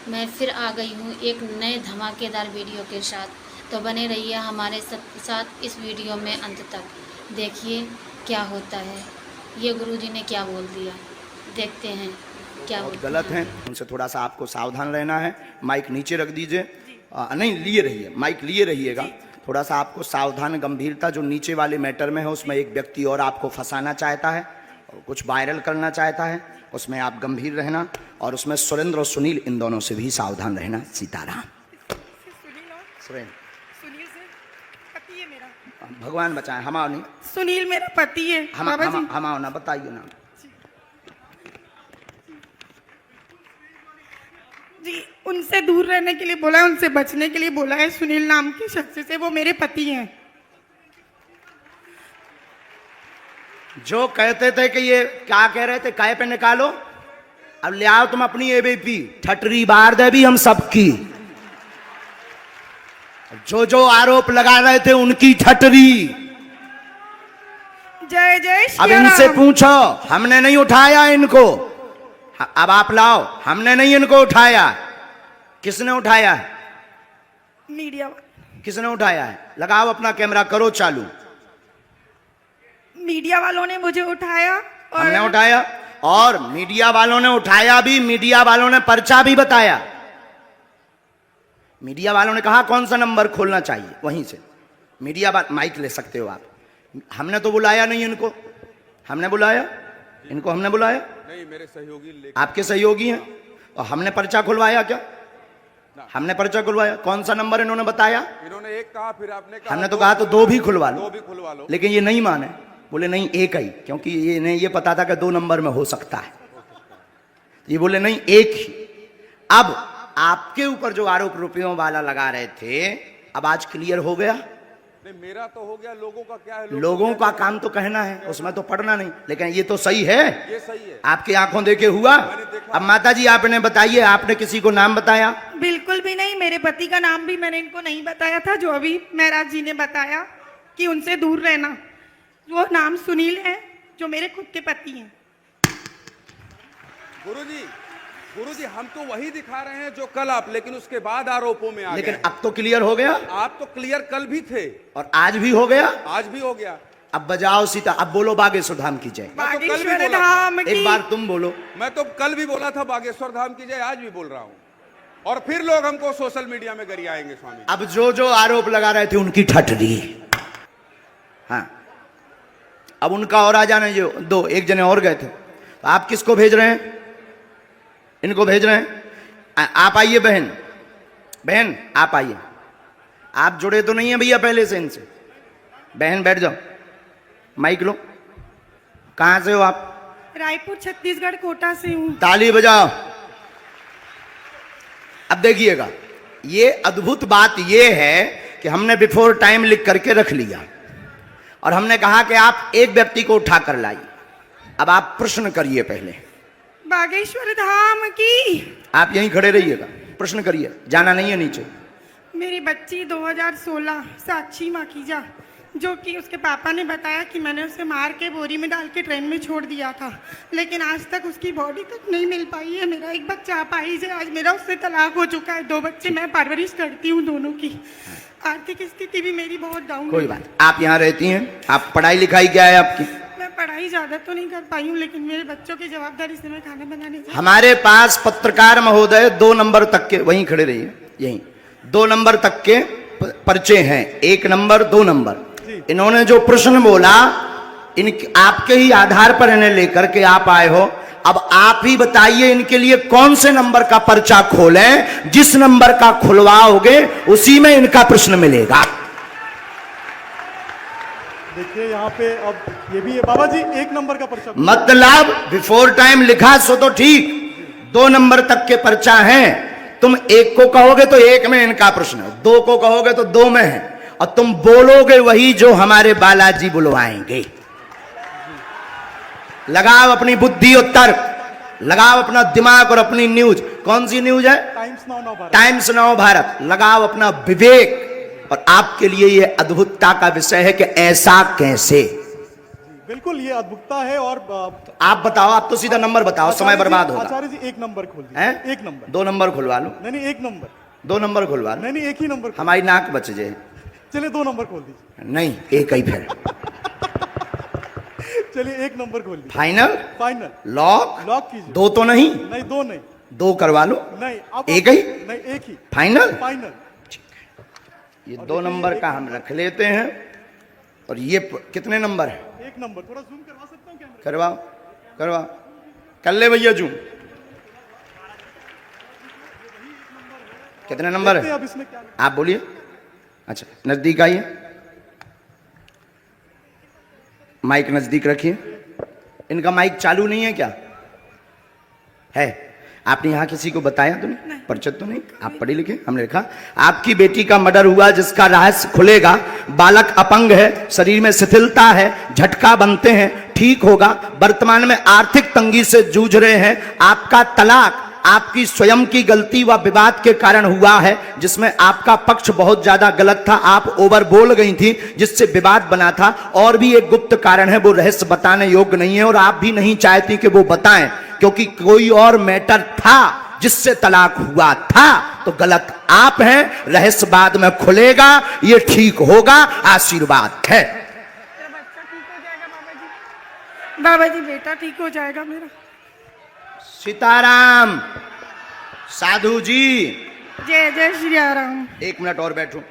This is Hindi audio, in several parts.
मैं फिर आ गई हूँ एक नए धमाकेदार वीडियो के साथ। तो बने रहिए हमारे साथ इस वीडियो में अंत तक। देखिए क्या होता है, ये गुरुजी ने क्या बोल दिया, देखते हैं क्या बहुत होता गलत है। है, उनसे थोड़ा सा आपको सावधान रहना है। माइक नीचे रख दीजिए, नहीं लिए रहिए, माइक लिए रहिएगा। थोड़ा सा आपको सावधान, गंभीरता, जो नीचे वाले मैटर में है उसमें एक व्यक्ति और आपको फंसाना चाहता है और कुछ वायरल करना चाहता है, उसमें आप गंभीर रहना। और उसमें सुरेंद्र और सुनील, इन दोनों से भी सावधान रहना। सीताराम। सुरेंद्र, सुनील से पति है मेरा। भगवान बचाए, हमाओ नहीं, सुनील मेरा पति है। हमाओ ना, बताइए ना जी, उनसे दूर रहने के लिए बोला है, उनसे बचने के लिए बोला है। सुनील नाम के शख्स से, वो मेरे पति हैं। जो कहते थे कि ये क्या कह रहे थे, काय पे निकालो, अब ले आओ तुम अपनी एबीपी, ठटरी बार दे भी हम सबकी। जो जो आरोप लगा रहे थे उनकी ठटरी। जय जय अब श्री इनसे राम। पूछो, हमने नहीं उठाया इनको। अब आप लाओ, हमने नहीं इनको उठाया। किसने उठाया है? मीडिया किसने उठाया है? लगाओ अपना कैमरा, करो चालू। मीडिया वालों ने मुझे उठाया और हमने उठाया, और मीडिया वालों ने उठाया भी। मीडिया वालों ने पर्चा भी बताया। मीडिया वालों ने कहा कौन सा नंबर खोलना चाहिए, वहीं से मीडिया माइक ले सकते हो आप। हमने तो बुलाया नहीं इनको। हमने बुलाया इनको? हमने बुलाया नहीं, मेरे सहयोगी आपके सहयोगी हैं। और हमने पर्चा खुलवाया क्या? हमने पर्चा खुलवाया। कौन सा नंबर इन्होंने बताया? इन्होंने एक कहा, फिर आपने कहा हमने तो कहा तो दो भी खुलवा दो लो, भी खुलवा लो। लेकिन ये नहीं माने, बोले नहीं एक ही, क्योंकि ये नहीं, ये पता था कि 2 नंबर में हो सकता है। ये बोले नहीं एक ही। अब आपके ऊपर जो आरोप रुपयों वाला लगा रहे थे, अब आज क्लियर हो गया। नहीं, मेरा तो हो गया, लोगों का क्या है? लोगों का काम तो कहना है, उसमें तो पढ़ना नहीं। लेकिन ये तो सही है, ये सही है। आपकी आंखों देखे हुआ। अब माता जी आपने बताइए, आपने किसी को नाम बताया? बिल्कुल भी नहीं। मेरे पति का नाम भी मैंने इनको नहीं बताया था, जो अभी महाराज जी ने बताया कि उनसे दूर रहना। वो नाम सुनील है, जो मेरे खुद के पति हैं। गुरुजी, हम तो वही दिखा रहे हैं जो कल आप, लेकिन उसके बाद आरोपों में आ गए। लेकिन अब तो क्लियर हो गया। आप तो क्लियर कल भी थे और आज भी हो गया। आज भी हो गया। अब बजाओ सीता, अब बोलो बागेश्वर धाम की जय। बागेश्वर धाम की। एक बार तुम बोलो। मैं तो कल भी बोला था बागेश्वर धाम की जय, आज भी बोल रहा हूँ। और फिर लोग हमको सोशल मीडिया में गरियाएंगे स्वामी। अब जो जो आरोप लगा रहे थे उनकी ठटरी। हाँ, अब उनका और आ जाने जो, 2 एक जने और गए थे। तो आप किसको भेज रहे हैं? इनको भेज रहे हैं। आप आइए बहन आप आइए। आप जुड़े तो नहीं है भैया पहले से इनसे? बहन बैठ जाओ, माइक लो। कहां से हो आप? रायपुर छत्तीसगढ़ कोटा से हूँ। ताली बजाओ। अब देखिएगा, ये अद्भुत बात ये है कि हमने बिफोर टाइम लिख करके रख लिया और हमने कहा कि आप एक व्यक्ति को उठा कर लाइए। अब आप प्रश्न करिए पहले। बागेश्वर धाम की। आप यहीं खड़े रहिएगा, प्रश्न करिए, जाना नहीं है नीचे। मेरी बच्ची 2016 साक्षी माखीजा, जो कि उसके पापा ने बताया कि मैंने उसे मार के बोरी में डाल के ट्रेन में छोड़ दिया था, लेकिन आज तक उसकी बॉडी तक नहीं मिल पाई है। मेरा एक बच्चा अपाहिज है। आज मेरा उससे तलाक हो चुका है। 2 बच्चे मैं परवरिश करती हूँ दोनों की। आर्थिक स्थिति भी मेरी बहुत डाउन है। कोई बात, आप यहाँ रहती हैं। आप पढ़ाई लिखाई क्या है आपकी? मैं पढ़ाई ज्यादा तो नहीं कर पाई हूँ, लेकिन मेरे बच्चों की जवाबदारी से मैं खाना बनाने जाती हूँ। हमारे पास पत्रकार महोदय 2 नंबर तक के, वहीं खड़े रहिए, यहीं 2 नंबर तक के पर्चे हैं। 1 नंबर 2 नंबर। इन्होंने जो प्रश्न बोला, इन आपके ही आधार पर इन्हें लेकर के आप आए हो। अब आप ही बताइए इनके लिए कौन से नंबर का पर्चा खोलें। जिस नंबर का खुलवाओगे उसी में इनका प्रश्न मिलेगा। देखिए यहाँ पे अब ये भी है बाबा जी, 1 नंबर का पर्चा। मतलब बिफोर टाइम लिखा सो तो ठीक, 2 नंबर तक के पर्चा हैं। तुम 1 को कहोगे तो 1 में इनका प्रश्न है, 2 को कहोगे तो 2 में है, और तुम बोलोगे वही जो हमारे बालाजी बुलवाएंगे। लगाओ अपनी बुद्धि और तर्क, लगाओ अपना दिमाग और अपनी न्यूज। कौन सी न्यूज है? Times now Bharat. लगाओ अपना विवेक। और आपके लिए यह अद्भुतता का विषय है कि ऐसा कैसे। बिल्कुल ये अद्भुतता है। और आप बताओ, आप तो सीधा नंबर बताओ, समय बर्बाद होगा। आचार्य जी एक नंबर खोल दीजिए। हैं? एक नंबर। 2 नंबर खुलवा लो। नहीं एक नंबर। 2 नंबर खुलवा लो। नहीं एक ही नंबर। हमारी नाक बच जाए। चलिए 2 नंबर खोल दीजिए। नहीं, एक ही फिर। चलिए 1 नंबर खोल दीजिए। फाइनल? फाइनल। लॉक? लॉक कीजिए। 2 तो नहीं? नहीं 2 नहीं। 2 करवा लो। नहीं अब एक ही? नहीं एक ही। फाइनल? फाइनल। ये 2 नंबर का हम रख लेते हैं। और ये कितने नंबर है? 1 नंबर। थोड़ा जूम करवा सकता हूँ कैमरा? करवाओ करवाओ, कर ले भैया जूम। कितने नंबर देखते है? हैं अब इसमें क्या। आप बोलिए। अच्छा, नजदीक आइए, माइक नजदीक रखिए। इनका माइक चालू नहीं है क्या? है? आपने यहाँ किसी को बताया तो नहीं? परिचित तो नहीं? आप पढ़े लिखे? हमने लिखा आपकी बेटी का मर्डर हुआ जिसका रहस्य खुलेगा। बालक अपंग है, शरीर में शिथिलता है, झटका बनते हैं, ठीक होगा। वर्तमान में आर्थिक तंगी से जूझ रहे हैं। आपका तलाक आपकी स्वयं की गलती व विवाद के कारण हुआ है, जिसमें आपका पक्ष बहुत ज्यादा गलत था। आप ओवर बोल गई थी, जिससे विवाद बना था। और भी एक गुप्त कारण है, वो रहस्य बताने योग्य नहीं है और आप भी नहीं चाहती कि वो बताएं, क्योंकि कोई और मैटर था जिससे तलाक हुआ था। तो गलत आप हैं। रहस्य बाद में खुलेगा, ये ठीक होगा। आशीर्वाद है। मेरा बच्चा ठीक हो जाएगा बाबा जी। बाबा जी बेटा ठीक हो जाएगा मेरा। सीताराम। साधु जी, जय जय श्री राम। 1 मिनट और बैठो।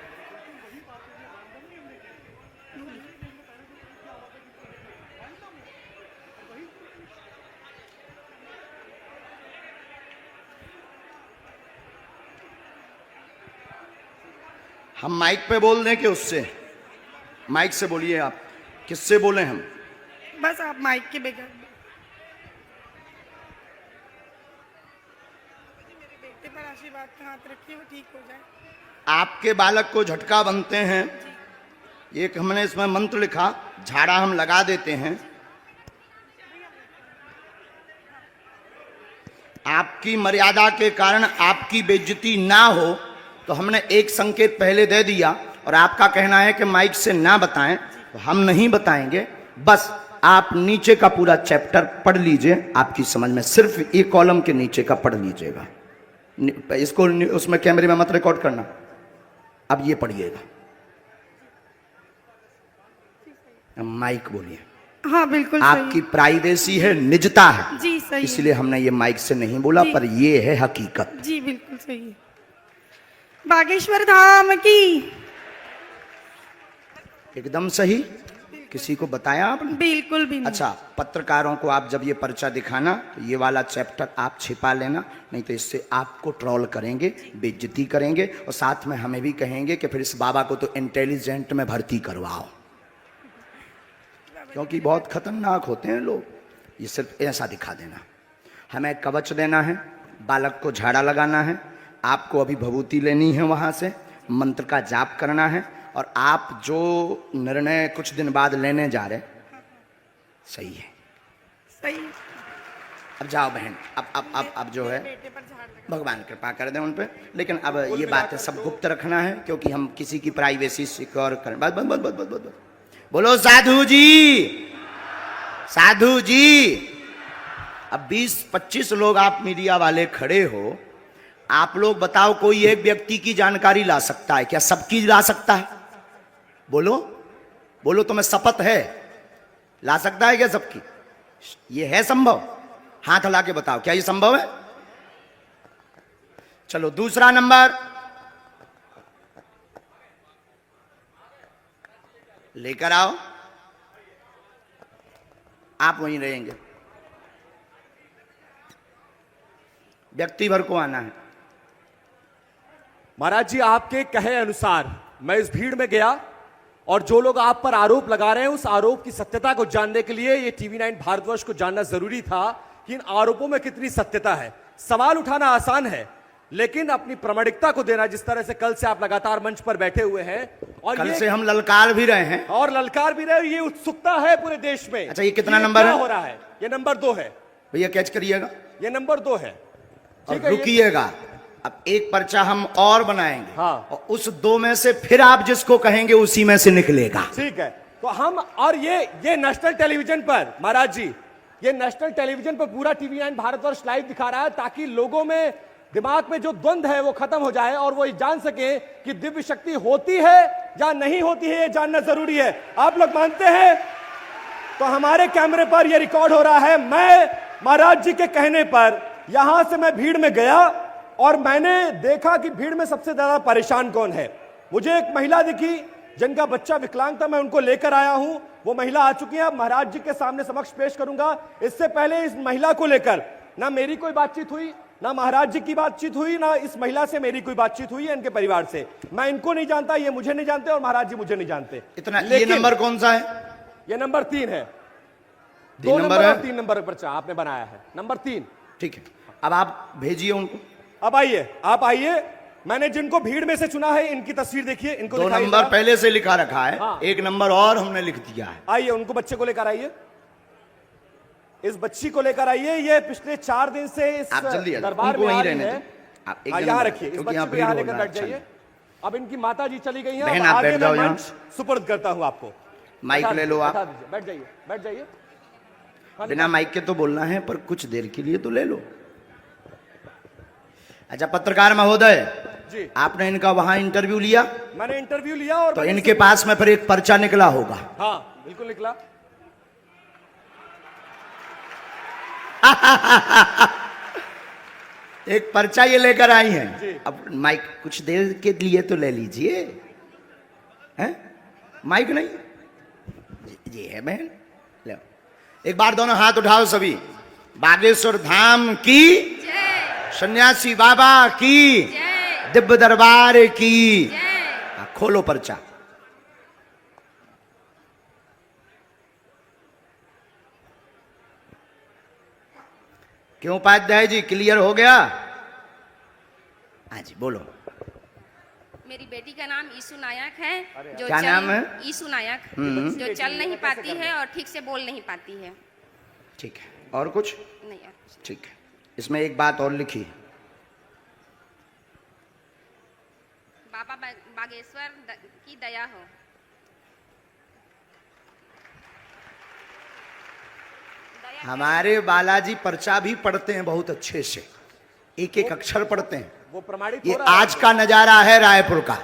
हम माइक पे बोल दें कि उससे? माइक से बोलिए। आप किससे बोले? हम बस आप माइक के बगैर मेरे बेटे पर आशीर्वाद का हाथ रखिए, वो ठीक हो जाए। आपके बालक को झटका बनते हैं। एक हमने इसमें मंत्र लिखा, झाड़ा हम लगा देते हैं। आपकी मर्यादा के कारण आपकी बेइज्जती ना हो, तो हमने एक संकेत पहले दे दिया। और आपका कहना है कि माइक से ना बताएं, तो हम नहीं बताएंगे। बस आप नीचे का पूरा चैप्टर पढ़ लीजिए, आपकी समझ में। सिर्फ एक कॉलम के नीचे का पढ़ लीजिएगा। इसको उसमें कैमरे में मत रिकॉर्ड करना। अब ये पढ़िएगा। माइक बोलिए। हाँ बिल्कुल आपकी प्राइवेसी है, निजता है। जी सही। इसलिए हमने ये माइक से नहीं बोला, पर ये है हकीकत। जी बिल्कुल सही है। बागेश्वर धाम की एकदम सही। किसी को बताया आपने? बिल्कुल भी नहीं। अच्छा, पत्रकारों को आप जब ये पर्चा दिखाना, तो ये वाला चैप्टर आप छिपा लेना, नहीं तो इससे आपको ट्रोल करेंगे, बेइज्जती करेंगे, और साथ में हमें भी कहेंगे कि फिर इस बाबा को तो इंटेलिजेंट में भर्ती करवाओ, क्योंकि बहुत खतरनाक होते हैं लोग। ये सिर्फ ऐसा दिखा देना। हमें कवच देना है, बालक को झाड़ा लगाना है, आपको अभी भभूति लेनी है, वहाँ से मंत्र का जाप करना है, और आप जो निर्णय कुछ दिन बाद लेने जा रहे, सही है। सही। अब जाओ बहन, अब जो है बेटे पर झाड़ लगा। भगवान कृपा कर दें उन पे। लेकिन अब ये बातें सब गुप्त रखना है, क्योंकि हम किसी की प्राइवेसी सिक्योर करें। बस बस बस बस बस बस। बोलो साधु जी, साधु जी। अब 20-25 लोग आप मीडिया वाले खड़े हो, आप लोग बताओ, कोई एक व्यक्ति की जानकारी ला सकता है क्या? सबकी ला सकता है? बोलो बोलो, तुम्हें शपथ है? ला सकता है क्या सबकी? ये है संभव? हाथ हिला के बताओ, क्या ये संभव है? चलो दूसरा नंबर लेकर आओ। आप वहीं रहेंगे, व्यक्ति भर को आना है। महाराज जी, आपके कहे अनुसार मैं इस भीड़ में गया, और जो लोग आप पर आरोप लगा रहे हैं, उस आरोप की सत्यता को जानने के लिए ये TV9 भारतवर्ष को जानना जरूरी था कि इन आरोपों में कितनी सत्यता है। सवाल उठाना आसान है, लेकिन अपनी प्रामाणिकता को देना, जिस तरह से कल से आप लगातार मंच पर बैठे हुए हैं, और कल से हम ललकार भी रहे हैं, और ललकार भी रहे, ये उत्सुकता है पूरे देश में। अच्छा, ये कितना नंबर है? हो रहा है, ये नंबर 2 है भैया, कैच करिएगा। ये नंबर 2 है। और रुकिएगा, अब एक पर्चा हम और बनाएंगे। हाँ। और उस 2 में से फिर आप जिसको कहेंगे उसी में से निकलेगा। ठीक है। तो हम, और ये नेशनल टेलीविजन पर महाराज जी, ये नेशनल टेलीविजन पर पूरा टीवी9 भारतवर्ष लाइव दिखा रहा है, ताकि लोगों में दिमाग में जो द्वंद्व है वो खत्म हो जाए और वो ये जान सके कि दिव्य शक्ति होती है या नहीं होती है, ये जानना जरूरी है। आप लोग मानते हैं? तो हमारे कैमरे पर ये रिकॉर्ड हो रहा है। मैं महाराज जी के कहने पर यहां से मैं भीड़ में गया और मैंने देखा कि भीड़ में सबसे ज्यादा परेशान कौन है। मुझे एक महिला दिखी जिनका बच्चा विकलांग था, मैं उनको लेकर आया हूं। वो महिला आ चुकी है, महाराज जी के सामने समक्ष पेश करूंगा। इससे पहले इस महिला को लेकर ना मेरी कोई बातचीत हुई, ना महाराज जी की बातचीत हुई, ना इस महिला से मेरी कोई बातचीत हुई है, इनके परिवार से। मैं इनको नहीं जानता, ये मुझे नहीं जानते और महाराज जी मुझे नहीं जानते। इतना ये नंबर कौन सा है? ये नंबर 3 है। 2 नंबर है, 3 नंबर पर्चा आपने बनाया है, नंबर 3। ठीक है, अब आप भेजिए उनको। अब आइए, आप आइए। मैंने जिनको भीड़ में से चुना है इनकी तस्वीर देखिए, इनको 2 दिखाइए नंबर जरा। पहले से लिखा रखा है, हाँ। 1 नंबर और हमने लिख दिया है। आइए, उनको बच्चे को लेकर आइए, इस बच्ची को लेकर आइए। ये पिछले 4 दिन से इस आप जल्दी आ जाओ, दरबार उनको में वहीं आ रही रहने है। दो। आप एक हाँ, जन यहाँ बैठो, रखिए, इस क्योंकि बच्ची यहाँ को भीड़ यहाँ हो लेकर रहा है। बैठ जाइए। अच्छा। अब इनकी माता जी चली गई हैं, बहन, अब आप आगे बैठ जाओ मैं यहाँ। मंच सुपर्द करता हूँ आपको। माइक बैठा ले लो दीजिए, आप। बैठा दीजिए, बैठ जाइए, बैठ जाइए। बिना माइक के तो बोलना है, पर कुछ देर के लिए तो ले लो। अच्छा, पत्रकार महोदय जी, आपने इनका वहां इंटरव्यू लिया, मैंने इंटरव्यू लिया और तो मैंने इनके पास में फिर एक पर्चा निकला होगा। हाँ, बिल्कुल निकला। एक पर्चा ये लेकर आई जी। हैं। अब माइक कुछ देर के लिए तो ले लीजिए, हैं? माइक नहीं जी है बहन, लो। एक बार दोनों हाथ उठाओ सभी। बागेश्वर धाम की, सन्यासी बाबा की, दिव्य दरबार की। हाँ, खोलो पर्चा। क्यों उपाध्याय जी, क्लियर हो गया? हाँ जी, बोलो। मेरी बेटी का नाम ईशु नायक है, जो क्या नाम है? ईशु नायक, जो चल नहीं पाती है और ठीक से बोल नहीं पाती है। ठीक है, और कुछ? नहीं और कुछ ठीक है, इसमें एक बात और लिखी। बाबा बागेश्वर की दया हो। दया हमारे बालाजी पर्चा भी पढ़ते हैं बहुत अच्छे से, एक एक अक्षर पढ़ते हैं। वो प्रमाणित ये हो रहा है। आज का नजारा है रायपुर का।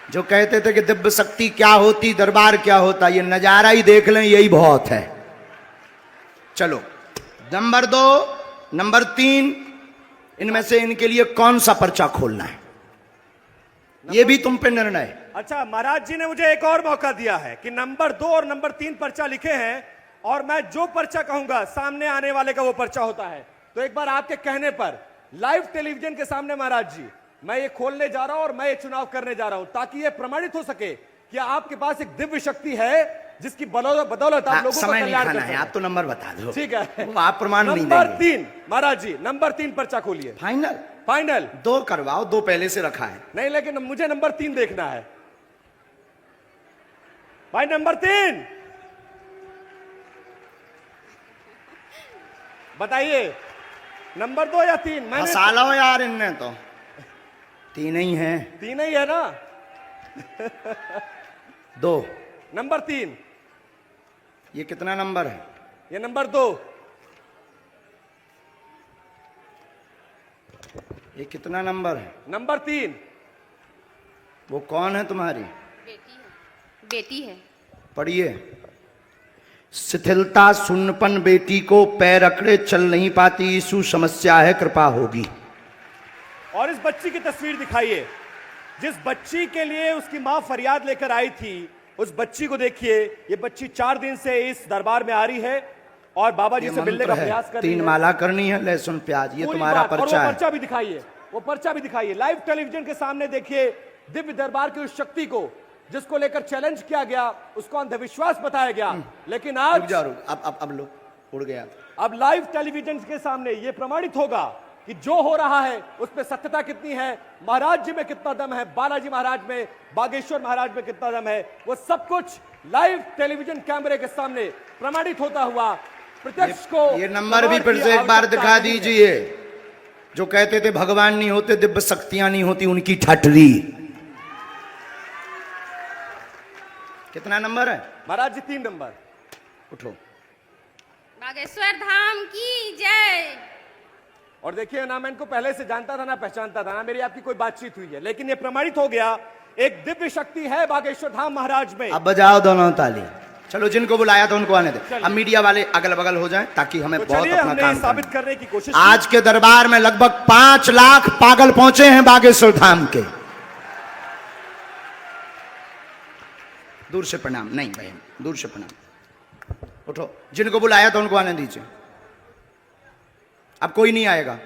जो कहते थे कि दिव्य शक्ति क्या होती, दरबार क्या होता, ये नजारा ही देख लें, यही बहुत है। चलो, नंबर 2, नंबर 3, इनमें से इनके लिए कौन सा पर्चा खोलना है, ये भी तुम पे निर्णय है। अच्छा, महाराज जी ने मुझे एक और मौका दिया है कि नंबर 2 और नंबर 3 पर्चा लिखे हैं, और मैं जो पर्चा कहूंगा सामने आने वाले का वो पर्चा होता है। तो एक बार आपके कहने पर लाइव टेलीविजन के सामने महाराज जी, मैं ये खोलने जा रहा हूं और मैं ये चुनाव करने जा रहा हूं, ताकि ये प्रमाणित हो सके कि आपके पास एक दिव्य शक्ति है जिसकी बदौलत आप लोगों समय का नहीं कल्याण खाना कर है, सकते आप तो नंबर बता दो। ठीक है, वो आप प्रमाण नहीं नंबर देंगे। 3 महाराज जी, नंबर 3 पर्चा खोलिए। फाइनल? फाइनल? 2 करवाओ, 2 पहले से रखा है। नहीं, लेकिन मुझे नंबर 3 देखना है भाई। नंबर 3 बताइए, नंबर 2 या 3? मैंने फंसा लो यार, इनने तो 3 ही है। 3 ही है ना। 2। नंबर 3, ये कितना नंबर है? ये नंबर 2। ये कितना नंबर है? नंबर 3। वो कौन है तुम्हारी? बेटी है, बेटी है। पढ़िए। शिथिलता सुन्नपन बेटी को पैर अकड़े चल नहीं पाती, यीशु समस्या है कृपा होगी। और इस बच्ची की तस्वीर दिखाइए, जिस बच्ची के लिए उसकी मां फरियाद लेकर आई थी, उस बच्ची को देखिए। ये बच्ची 4 दिन से इस दरबार में आ रही है और बाबा जी ये से मिलने मंत्र का प्रयास है, कर रही 3 है। माला करनी है, लहसुन प्याज, ये पूरी तुम्हारा बात। और पर्चा वो है। पर्चा भी दिखाइए, वो पर्चा भी दिखाइए। लाइव टेलीविजन के सामने देखिए दिव्य दरबार की उस शक्ति को जिसको लेकर चैलेंज किया गया, उसको अंधविश्वास बताया गया, लेकिन रुक आज जा, रुक। अब लो, उड़ गया। अब लाइव टेलीविजन के सामने यह प्रमाणित होगा कि जो हो रहा है उस पर सत्यता कितनी है, महाराज जी में कितना दम है, बालाजी महाराज में, बागेश्वर महाराज में कितना दम है, वो सब कुछ लाइव टेलीविजन कैमरे के सामने प्रमाणित होता हुआ प्रत्यक्ष को। ये नंबर भी फिर से एक बार दिखा दीजिए। जो कहते थे भगवान नहीं होते, दिव्य शक्तियां नहीं होती, उनकी ठटरी। कितना नंबर है? महाराज जी 3 नंबर। उठो। बागेश्वर धाम की जय। और देखिए ना, मैं इनको पहले से जानता था ना पहचानता था ना मेरी आपकी कोई बातचीत हुई है, लेकिन ये प्रमाणित हो गया एक दिव्य शक्ति है बागेश्वर धाम महाराज में। अब बजाओ दोनों ताली। चलो, जिनको बुलाया था उनको आने दे। अब मीडिया वाले अगल बगल हो जाएं ताकि हमें तो बहुत चलिए, अपना हमने काम साबित करना। करने की कोशिश आज के दरबार में लगभग 5 लाख पागल पहुंचे हैं बागेश्वर धाम के। दूर से प्रणाम। नहीं बहन, दूर से प्रणाम। उठो, जिनको बुलाया था उनको आने दीजिए। अब कोई नहीं आएगा।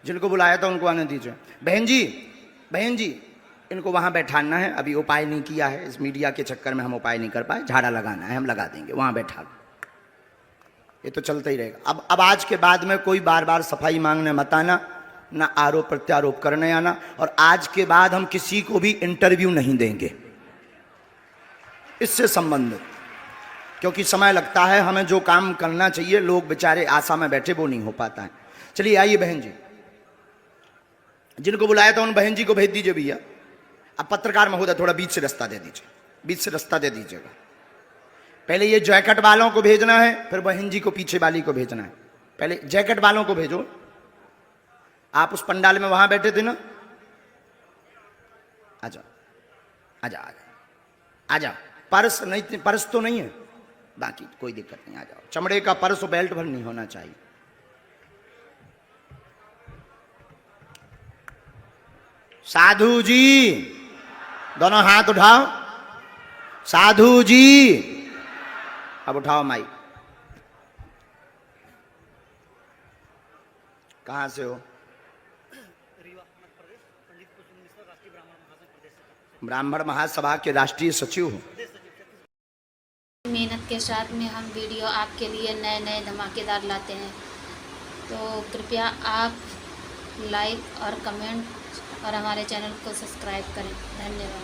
जिनको बुलाया था उनको आने दीजिए। बहन जी इनको वहां बैठाना है। अभी उपाय नहीं किया है, इस मीडिया के चक्कर में हम उपाय नहीं कर पाए। झाड़ा लगाना है, हम लगा देंगे, वहां बैठा लो। ये तो चलता ही रहेगा। अब आज के बाद में कोई बार बार सफाई मांगने मत आना, ना आरोप प्रत्यारोप करने आना। और आज के बाद हम किसी को भी इंटरव्यू नहीं देंगे इससे संबंधित, क्योंकि समय लगता है। हमें जो काम करना चाहिए, लोग बेचारे आशा में बैठे, वो नहीं हो पाता है। चलिए आइए बहन जी, जिनको बुलाया था उन बहन जी को भेज दीजिए भैया। अब पत्रकार महोदय थोड़ा बीच से रास्ता दे दीजिए, बीच से रास्ता दे दीजिएगा। पहले ये जैकेट वालों को भेजना है, फिर बहन जी को पीछे वाली को भेजना है। पहले जैकेट वालों को भेजो। आप उस पंडाल में वहां बैठे थे ना, आ जाओ आ जाओ आ जाओ। पर्स नहीं, पर्स तो नहीं है, बाकी कोई दिक्कत नहीं, आ जाओ। चमड़े का पर्स और बेल्ट भर नहीं होना चाहिए। साधु जी दोनों हाथ उठाओ। साधु जी अब उठाओ माइक। कहां से हो? ब्राह्मण महासभा के राष्ट्रीय सचिव हो। मेहनत के साथ में हम वीडियो आपके लिए नए नए धमाकेदार लाते हैं, तो कृपया आप लाइक और कमेंट और हमारे चैनल को सब्सक्राइब करें। धन्यवाद।